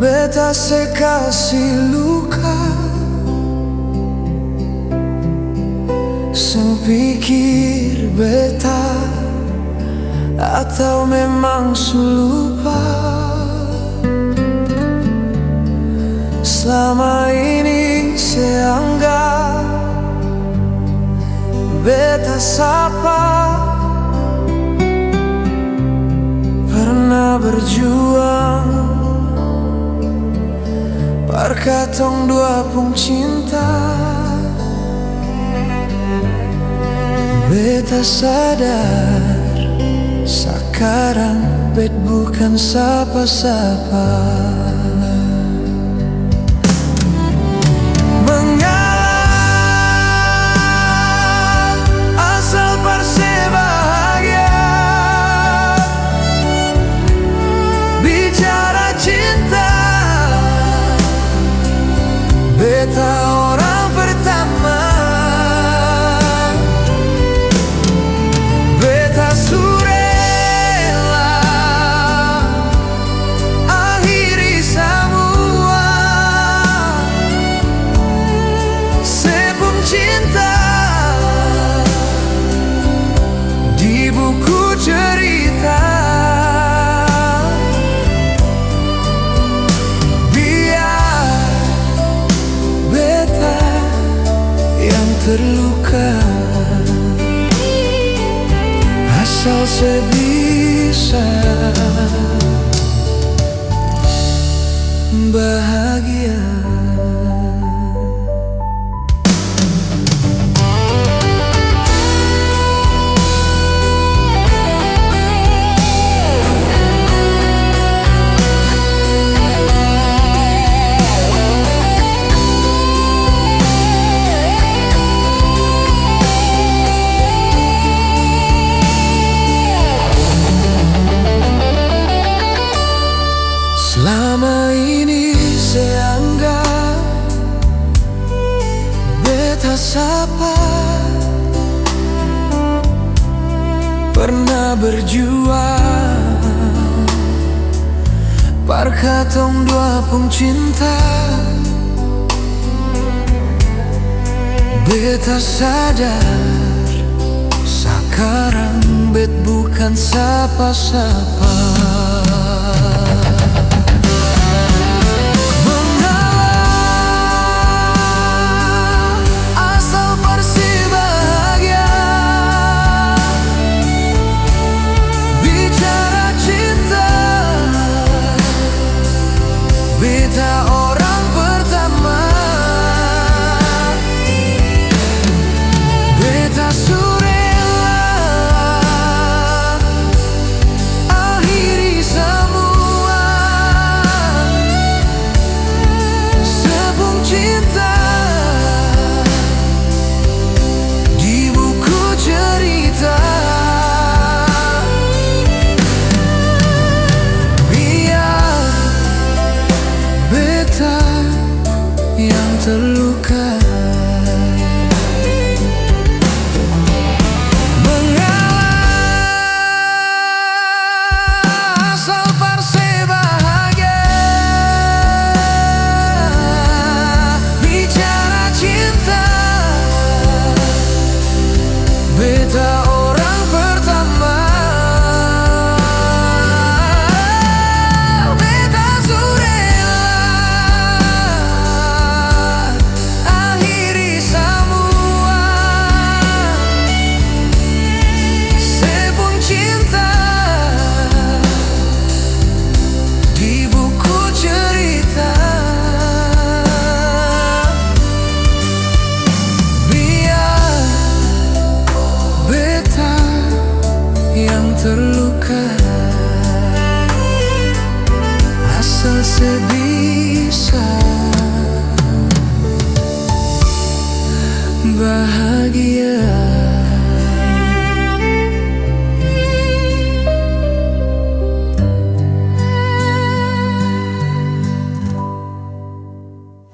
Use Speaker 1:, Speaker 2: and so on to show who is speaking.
Speaker 1: beta sekasih luka, seng pikir beta atau memang su lupa. Selama ini saya anggap beta sapa, pernah berjuang, parkatong dua pung cinta. Beta sadar sekarang bet bukan sapa-sapa. Beta orang pertama, beta surela akhiri semua. Sepung cinta di buku cerita. Terluka asal sebisa bahagia. Selama ini saya anggap beta sapa, pernah berjuang, parkatong dua pung cinta. Beta sadar sekarang bet bukan sapa-sapa. Beta orang pertama, beta surela akhiri semua. Sepung cinta di buku cerita. Yang terluka mengalah asal parse bahagia. Bicara cinta, beta orang pertama. Terluka asal sebisa bahagia.